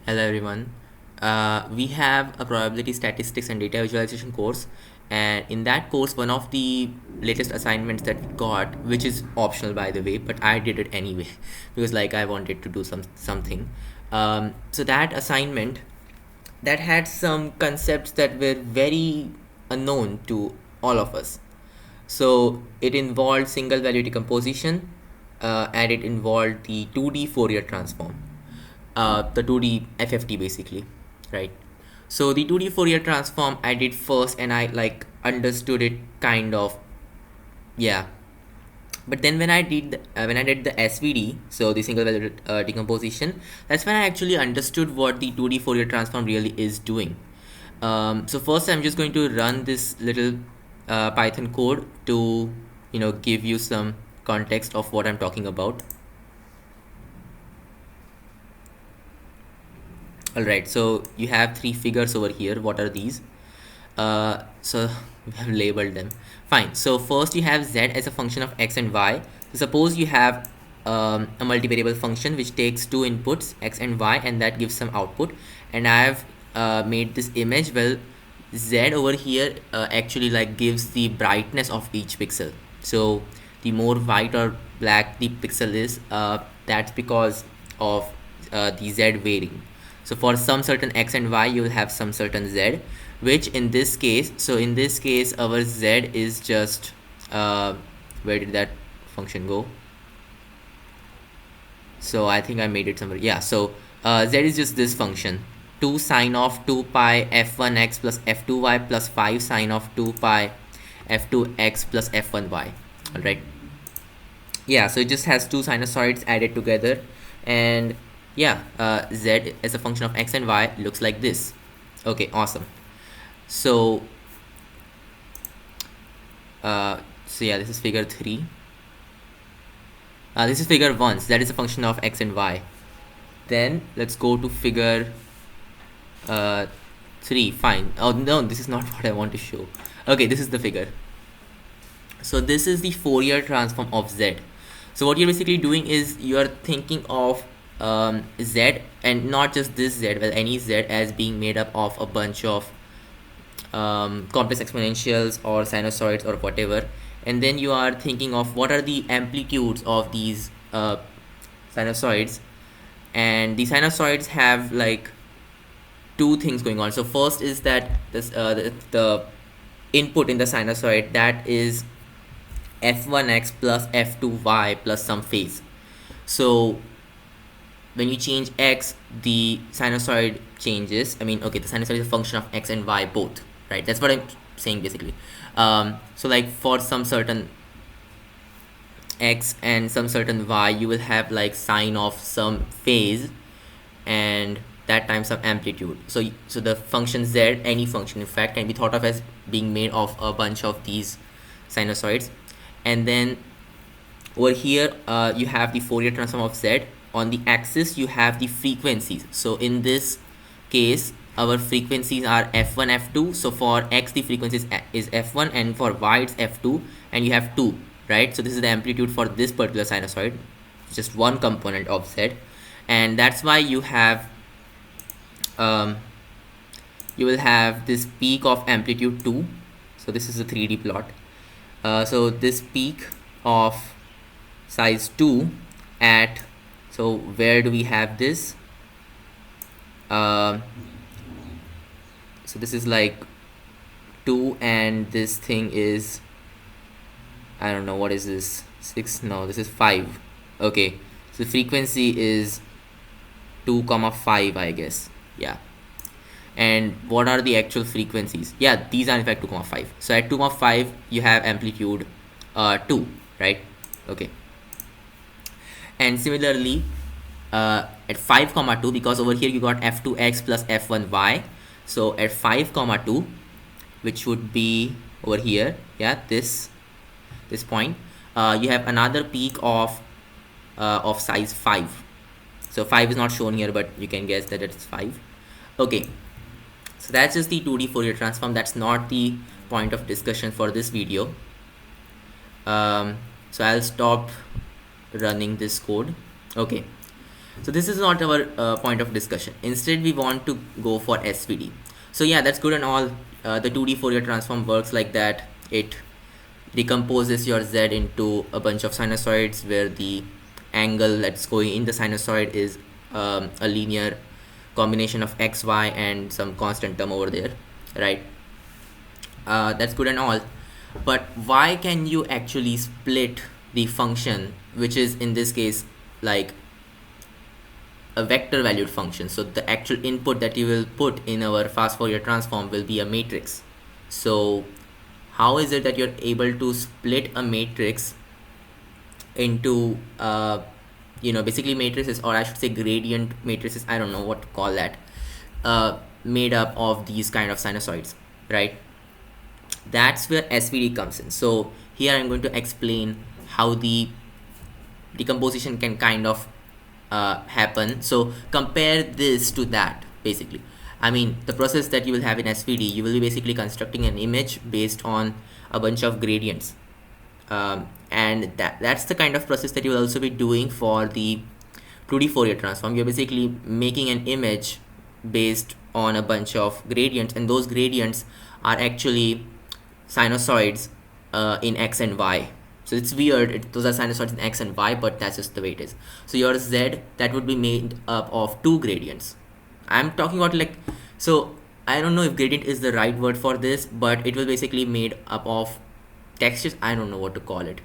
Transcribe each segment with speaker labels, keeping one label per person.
Speaker 1: Hello everyone. We have a probability statistics and data visualization course, and in that course one of the latest assignments that we got, which is optional by the way, but I did it anyway because like I wanted to do something. So that assignment that had some concepts that were very unknown to all of us. So it involved single value decomposition, and it involved the 2D Fourier transform, the 2D FFT basically, right? So the 2D Fourier transform I did first, and I like understood it kind of, yeah. But then when I did the SVD, so the single value decomposition, that's when I actually understood what the 2D Fourier transform really is doing. So first I'm just going to run this little Python code to give you some context of what I'm talking about. All right, so you have three figures over here. What are these? So we have labeled them. Fine. So first you have z as a function of x and y. So suppose you have a multivariable function which takes two inputs, x and y, and that gives some output. And I have made this image. Well, z over here actually like gives the brightness of each pixel. So the more white or black the pixel is, that's because of the z varying. So for some certain x and y, you will have some certain z, which in this case, so in this case, our z is just, where did that function go? So I think I made it somewhere. Yeah, so z is just this function, 2 sine of 2 pi f1x plus f2y plus 5 sine of 2 pi f2x plus f1y. All right. Yeah, so it just has two sinusoids added together, and yeah, z as a function of x and y looks like this. Okay, awesome. So so yeah, this is figure 3. This is figure 1. So that is a function of x and y. Then let's go to figure 3. Fine. Oh no, this is not what I want to show. Okay, this is the figure. So this is the Fourier transform of z. So what you're basically doing is you're thinking of z, and not just this z, well, any z, as being made up of a bunch of complex exponentials or sinusoids or whatever, and then you are thinking of what are the amplitudes of these sinusoids, and the sinusoids have like two things going on. So first is that this the input in the sinusoid, that is f1x plus f2y plus some phase. So when you change x, the sinusoid changes. I mean, okay, the sinusoid is a function of x and y both, right? That's what I'm saying basically. So like for some certain x and some certain y, you will have like sine of some phase, and that times some amplitude. So the function z, any function in fact, can be thought of as being made of a bunch of these sinusoids. And then over here you have the Fourier transform of z. On the axis you have the frequencies. So in this case our frequencies are f1, f2. So for x the frequency is f1, and for y it's f2, and you have 2, right? So this is the amplitude for this particular sinusoid, just one component of z, and that's why you have you will have this peak of amplitude 2. So this is a 3D plot. So this peak of size 2 at, so where do we have this? So this is like 2, and this thing is, I don't know, what is this, 6? No, this is 5. Okay, so frequency is 2,5, I guess. Yeah. And what are the actual frequencies? Yeah, these are in fact 2,5. So at 2,5 you have amplitude 2, right? Okay. And similarly at 5,2, because over here you got f2x plus f1y, so at 5,2, which would be over here, yeah, this point, you have another peak of size 5. So 5 is not shown here, but you can guess that it's 5. Okay, so that's just the 2D Fourier transform. That's not the point of discussion for this video. So I'll stop running this code. Okay, So this is not our point of discussion. Instead, we want to go for SVD. So yeah, that's good and all. The 2D Fourier transform works like that. It decomposes your Z into a bunch of sinusoids where the angle that's going in the sinusoid is a linear combination of x, y, and some constant term over there, right? That's good and all, but why can you actually split the function, which is in this case like a vector valued function? So the actual input that you will put in our fast Fourier transform will be a matrix. So how is it that you're able to split a matrix into basically matrices, or I should say gradient matrices, I don't know what to call that, made up of these kind of sinusoids, right? That's where SVD comes in. So here I'm going to explain how the decomposition can kind of happen. So compare this to that. Basically, I mean, the process that you will have in SVD, you will be basically constructing an image based on a bunch of gradients, and that's the kind of process that you will also be doing for the 2D Fourier transform. You're basically making an image based on a bunch of gradients, and those gradients are actually sinusoids in x and y. So it's weird, those are sinusoids in x and y, but that's just the way it is. So your z, that would be made up of two gradients. I'm talking about like, so I don't know if gradient is the right word for this, but it will basically made up of textures. I don't know what to call it,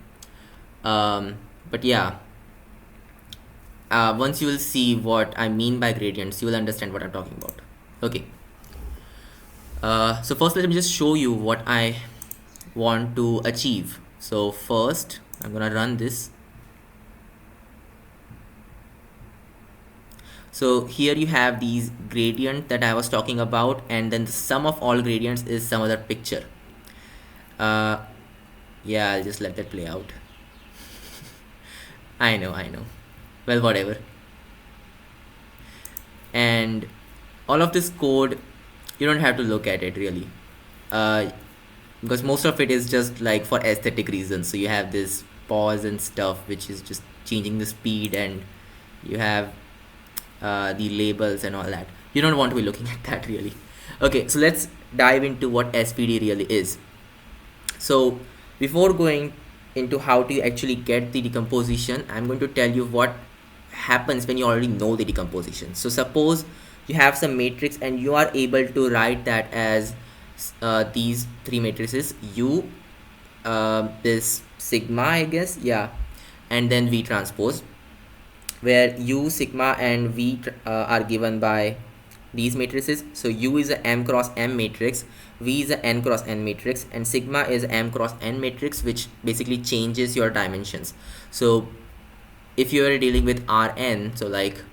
Speaker 1: but yeah, once you will see what I mean by gradients, you will understand what I'm talking about. Okay, so first let me just show you what I want to achieve. So first I'm gonna run this. So here you have these gradient that I was talking about, and then the sum of all gradients is some other picture. Yeah, I'll just let that play out. I know. Well, whatever. And all of this code, you don't have to look at it really, because most of it is just like for aesthetic reasons. So you have this pause and stuff, which is just changing the speed, and you have the labels and all that. You don't want to be looking at that really. Okay, so let's dive into what SVD really is. So before going into how to actually get the decomposition, I'm going to tell you what happens when you already know the decomposition. So suppose you have some matrix and you are able to write that as these three matrices, U, this sigma, I guess, yeah, and then V transpose, where U, sigma, and V are given by these matrices. So U is a M cross M matrix, V is a N cross N matrix, and sigma is a M cross N matrix, which basically changes your dimensions. So if you are dealing with Rn, so like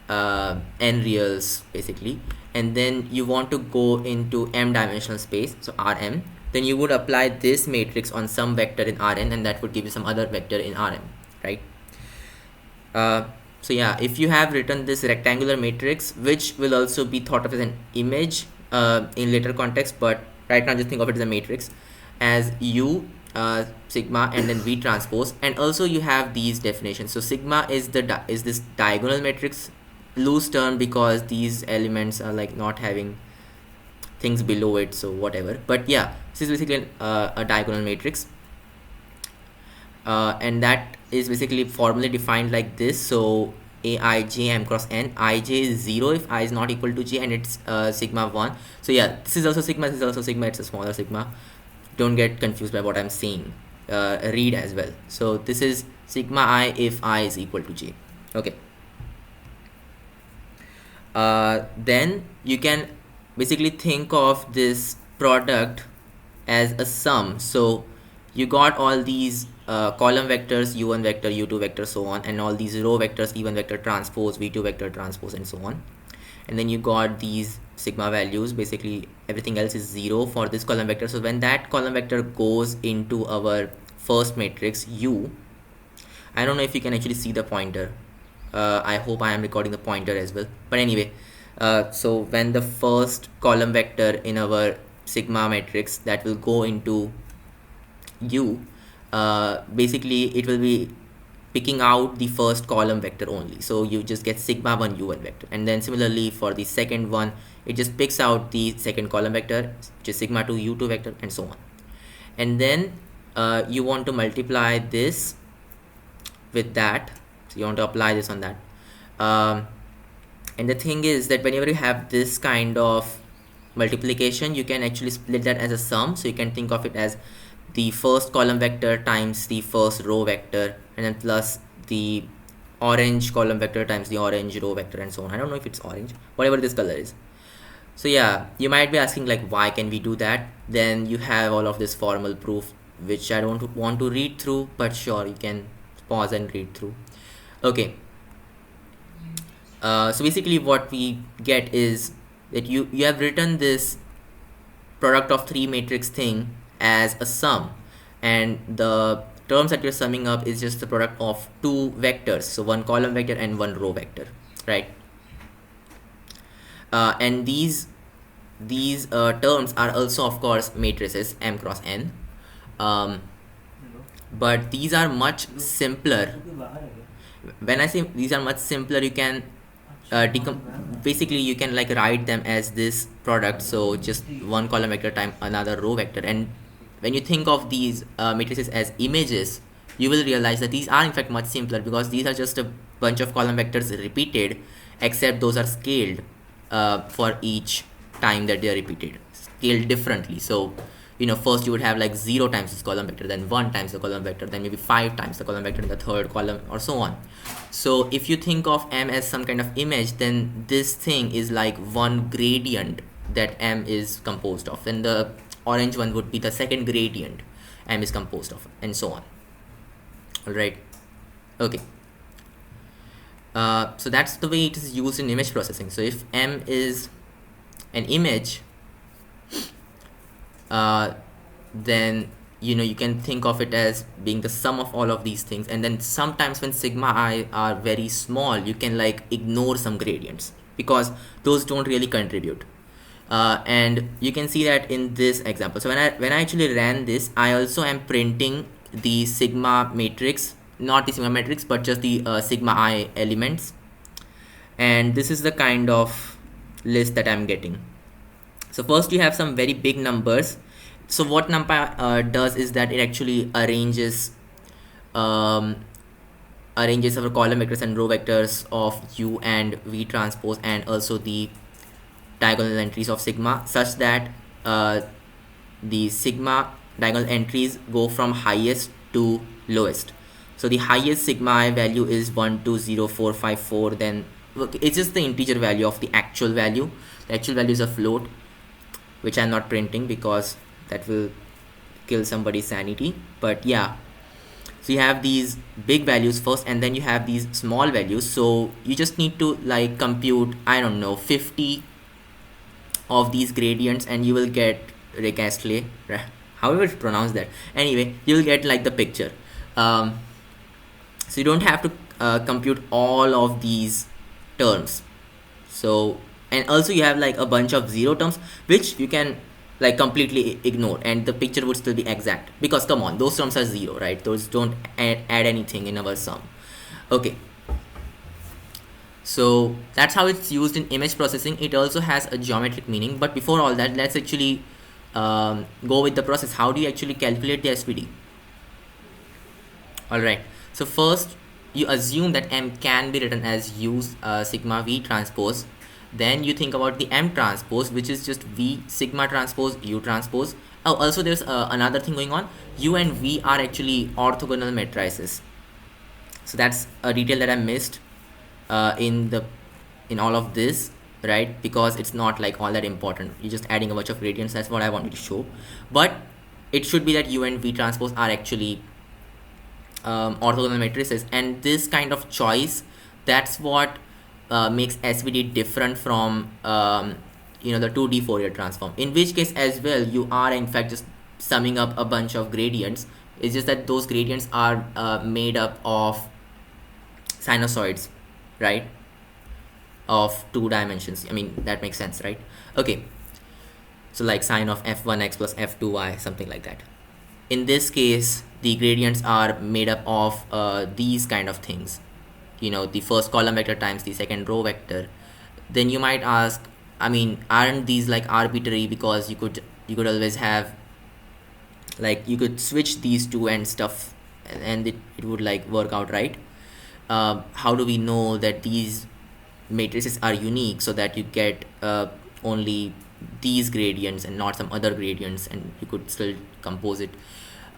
Speaker 1: n reals basically, and then you want to go into m dimensional space, so Rm, then you would apply this matrix on some vector in Rn, and that would give you some other vector in Rm, right? So yeah, if you have written this rectangular matrix, which will also be thought of as an image in later context, but right now just think of it as a matrix, as U, sigma, and then V transpose. And also you have these definitions. So sigma is this diagonal matrix, loose term because these elements are like not having things below it, so whatever, but yeah, this is basically a diagonal matrix, and that is basically formally defined like this. So Aij m cross n, ij is 0 if I is not equal to j, and it's sigma 1. So yeah, this is also sigma, this is also sigma, it's a smaller sigma. Don't get confused by what I'm saying, read as well. So this is sigma I if I is equal to j. Okay, then you can basically think of this product as a sum. So you got all these column vectors, u1 vector, u2 vector, so on, and all these row vectors, e1 vector transpose, v2 vector transpose, and so on. And then you got these sigma values, basically everything else is 0 for this column vector. So when that column vector goes into our first matrix U, I don't know if you can actually see the pointer, I hope I am recording the pointer as well, but anyway, so when the first column vector in our sigma matrix that will go into U, basically it will be picking out the first column vector only. So you just get sigma 1 u1 vector, and then similarly for the second one, it just picks out the second column vector, which is sigma 2 u2 vector, and so on. And then you want to multiply this with that, so you want to apply this on that. And the thing is that whenever you have this kind of multiplication, you can actually split that as a sum. So you can think of it as the first column vector times the first row vector, and then plus the orange column vector times the orange row vector, and so on. I don't know if it's orange, whatever this color is. So yeah, you might be asking like, why can we do that? Then you have all of this formal proof, which I don't want to read through, but sure, you can pause and read through. Okay. So basically what we get is that you have written this product of 3 matrix thing as a sum, and the terms that you're summing up is just the product of 2 vectors, so 1 column vector and 1 row vector, right? And these terms are also of course matrices m cross n, but these are much simpler. When I say these are much simpler, you can basically you can like write them as this product, so just 1 column vector times another row vector. And when you think of these matrices as images, you will realize that these are in fact much simpler, because these are just a bunch of column vectors repeated, except those are scaled for each time that they are repeated, scaled differently. So you know, first you would have like 0 times this column vector, then 1 times the column vector, then maybe 5 times the column vector in the third column, or so on. So if you think of m as some kind of image, then this thing is like one gradient that m is composed of, and the orange one would be the second gradient m is composed of, and so on. All right. Okay. So that's the way it is used in image processing. So if m is an image, then you know, you can think of it as being the sum of all of these things. And then sometimes when sigma I are very small, you can like ignore some gradients because those don't really contribute. And you can see that in this example. So when I actually ran this, I also am printing the sigma matrix, not the sigma matrix, but just the sigma I elements. And this is the kind of list that I'm getting. So first you have some very big numbers. So what NumPy does is that it actually arranges our column vectors and row vectors of U and V transpose, and also the diagonal entries of sigma, such that the sigma diagonal entries go from highest to lowest. So the highest sigma I value is 120454. Then it's just the integer value of the actual value. The actual value is a float, which I'm not printing because that will kill somebody's sanity. But yeah, so you have these big values first, and then you have these small values. So you just need to like compute, I don't know, 50 of these gradients, and you will get Recastle, however to pronounce that. Anyway, you will get like the picture. So you don't have to compute all of these terms. So, and also you have like a bunch of 0 terms which you can like completely ignore, and the picture would still be exact, because come on, those terms are 0, right? Those don't add anything in our sum. Okay, so that's how it's used in image processing. It also has a geometric meaning, but before all that, let's actually go with the process. How do you actually calculate the SVD? All right, so first you assume that m can be written as U sigma V transpose. Then you think about the m transpose, which is just V sigma transpose U transpose. Oh, also there's another thing going on. U and V are actually orthogonal matrices. So that's a detail that I missed in all of this, right? Because it's not like all that important. You're just adding a bunch of gradients. That's what I wanted to show. But it should be that U and V transpose are actually orthogonal matrices, and this kind of choice, that's what makes SVD different from you know, the 2D Fourier transform, in which case as well you are in fact just summing up a bunch of gradients. It's just that those gradients are made up of sinusoids, right, of 2 dimensions. I mean, that makes sense, right? Okay, so like sine of f1x plus f2y, something like that. in this case the gradients are made up of these kind of things, you know, the first column vector times the second row vector. Then you might ask, I mean, aren't these like arbitrary, because you could always have, like, you could switch these two and stuff, and it would like work out, right? How do we know that these matrices are unique so that you get only these gradients and not some other gradients, and you could still compose it?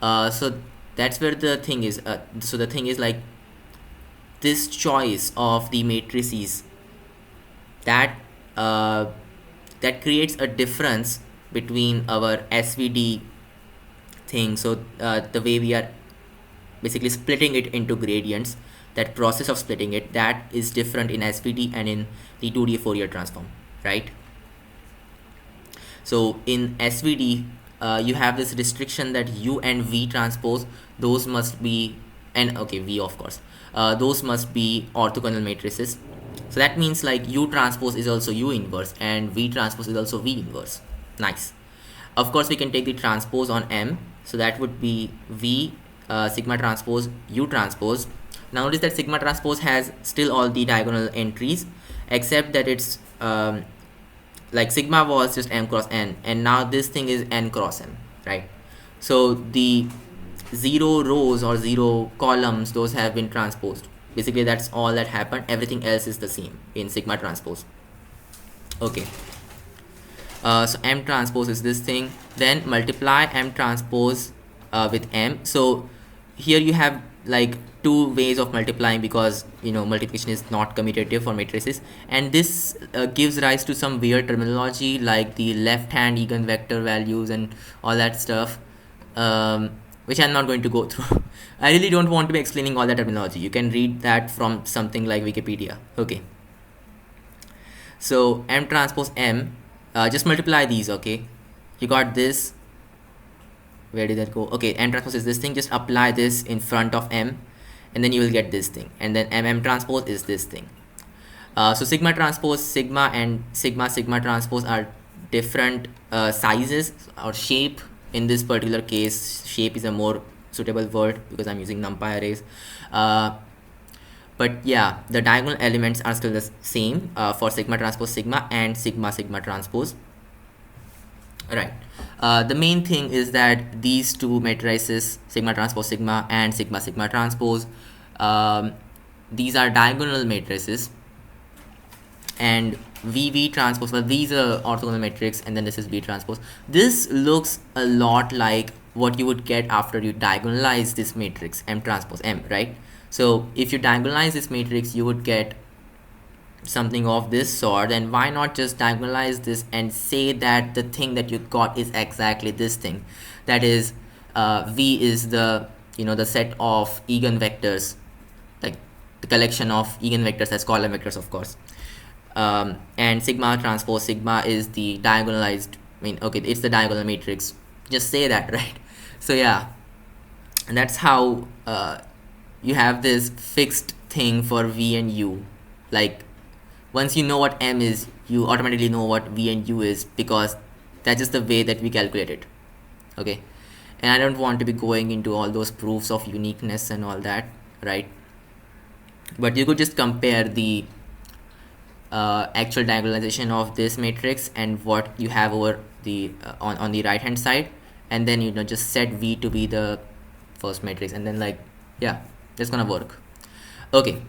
Speaker 1: So that's where the thing is. So the thing is, like, this choice of the matrices, that that creates a difference between our SVD thing. So the way we are basically splitting it into gradients, that process of splitting it, that is different in SVD and in the 2D Fourier transform, right? So in SVD, you have this restriction that U and V transpose, those must be, and okay, V of course, those must be orthogonal matrices. So that means like U transpose is also U inverse and V transpose is also V inverse. Nice. Of course, we can take the transpose on M. So that would be V sigma transpose U transpose. Now notice that sigma transpose has still all the diagonal entries, except that it's like sigma was just M cross N, and now this thing is N cross M, right? So the 0 rows or 0 columns, those have been transposed. Basically that's all that happened. Everything else is the same in sigma transpose. Okay. So M transpose is this thing. Then multiply M transpose with M. So here you have like two ways of multiplying, because you know multiplication is not commutative for matrices, and this gives rise to some weird terminology like the left hand eigenvector values and all that stuff, which I'm not going to go through. I really don't want to be explaining all that terminology. You can read that from something like Wikipedia. Okay. So M transpose M, just multiply these. Okay, you got this. Where did that go? Okay, M transpose is this thing. Just apply this in front of M, and then you will get this thing. And then M transpose is this thing. So sigma transpose sigma and sigma transpose are different sizes or shape. In this particular case, shape is a more suitable word because I'm using numpy arrays. But yeah, the diagonal elements are still the same for sigma transpose sigma and sigma transpose. Right. The main thing is that these two matrices, sigma transpose sigma and sigma transpose, these are diagonal matrices, and V transpose, well, these are orthogonal matrix, and then this is V transpose. This looks a lot like what you would get after you diagonalize this matrix M transpose M, right? So if you diagonalize this matrix, you would get something of this sort, and why not just diagonalize this and say that the thing that you got is exactly this thing, that is V is the, you know, the set of eigenvectors, like the collection of eigenvectors as column vectors, of course, and sigma transpose sigma is the diagonalized, I mean, okay, it's the diagonal matrix, just say that, right? So yeah, and that's how you have this fixed thing for V and U. Like once you know what M is, you automatically know what V and U is, because that's just the way that we calculate it. Okay, and I don't want to be going into all those proofs of uniqueness and all that, right? But you could just compare the actual diagonalization of this matrix and what you have over the on the right hand side, and then, you know, just set V to be the first matrix, and then, like, yeah, that's gonna work. Okay,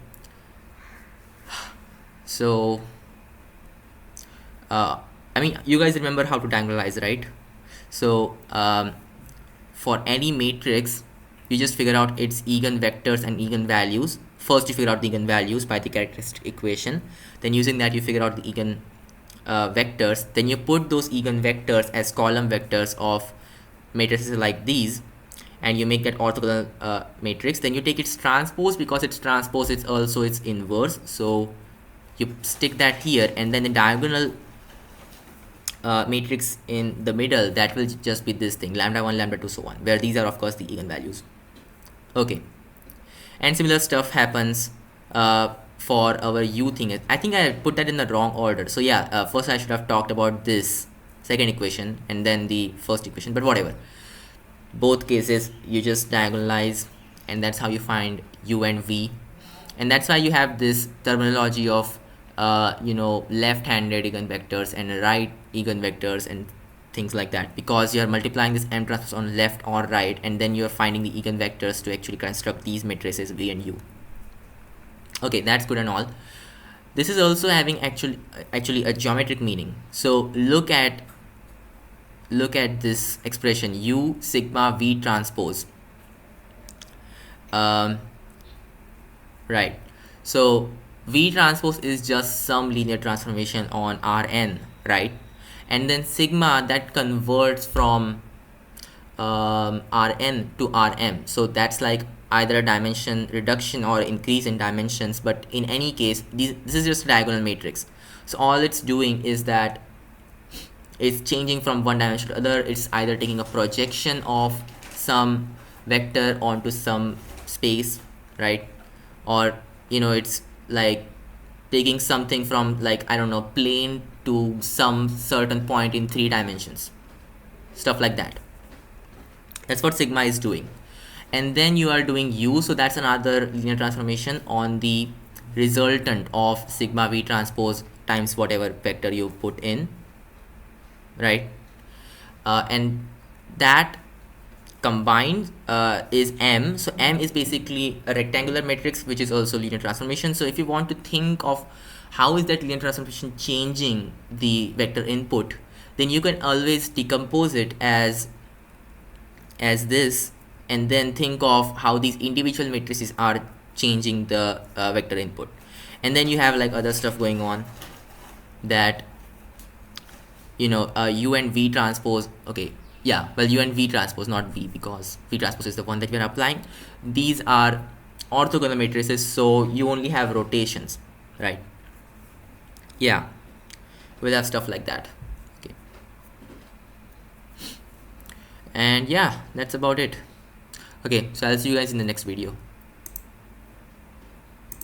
Speaker 1: so I mean, you guys remember how to diagonalize, right? So for any matrix, you just figure out its eigenvectors and eigenvalues. First you figure out the eigenvalues by the characteristic equation, then using that you figure out the eigen vectors, then you put those eigenvectors as column vectors of matrices like these, and you make that orthogonal matrix. Then you take its transpose, because its transpose is also its inverse, so you stick that here, and then the diagonal matrix in the middle, that will just be this thing, lambda 1 lambda 2 so on, where these are of course the eigenvalues. Okay, and similar stuff happens for our U thing. I think I put that in the wrong order, so yeah, first I should have talked about this second equation and then the first equation, but whatever. Both cases you just diagonalize, and that's how you find u and v. And that's why you have this terminology of left-handed eigenvectors and right eigenvectors and things like that, because you are multiplying this m transpose on left or right, and then you're finding the eigenvectors to actually construct these matrices v and u. Okay, that's good and all. This is also having actually a geometric meaning. So look at this expression u sigma v transpose. Right. So v transpose is just some linear transformation on Rn, right? And then sigma, that converts from Rn to Rm. So that's like either a dimension reduction or increase in dimensions, but in any case, this is just a diagonal matrix. So all it's doing is that it's changing from one dimension to other. It's either taking a projection of some vector onto some space, right? Or it's like taking something from, like, I don't know, plane to some certain point in 3 dimensions, stuff like that. That's what sigma is doing. And then you are doing u, so that's another linear transformation on the resultant of sigma v transpose times whatever vector you put in, right? And that combined is m. So m is basically a rectangular matrix, which is also linear transformation. So if you want to think of how is that linear transformation changing the vector input, then you can always decompose it as this, and then think of how these individual matrices are changing the vector input. And then you have like other stuff going on, that u and v transpose. Okay, yeah, well, u and v transpose, not v, because v transpose is the one that we are applying. These are orthogonal matrices, so you only have rotations, right? Yeah, we'll have stuff like that. Okay, and yeah, that's about it. Okay, so I'll see you guys in the next video.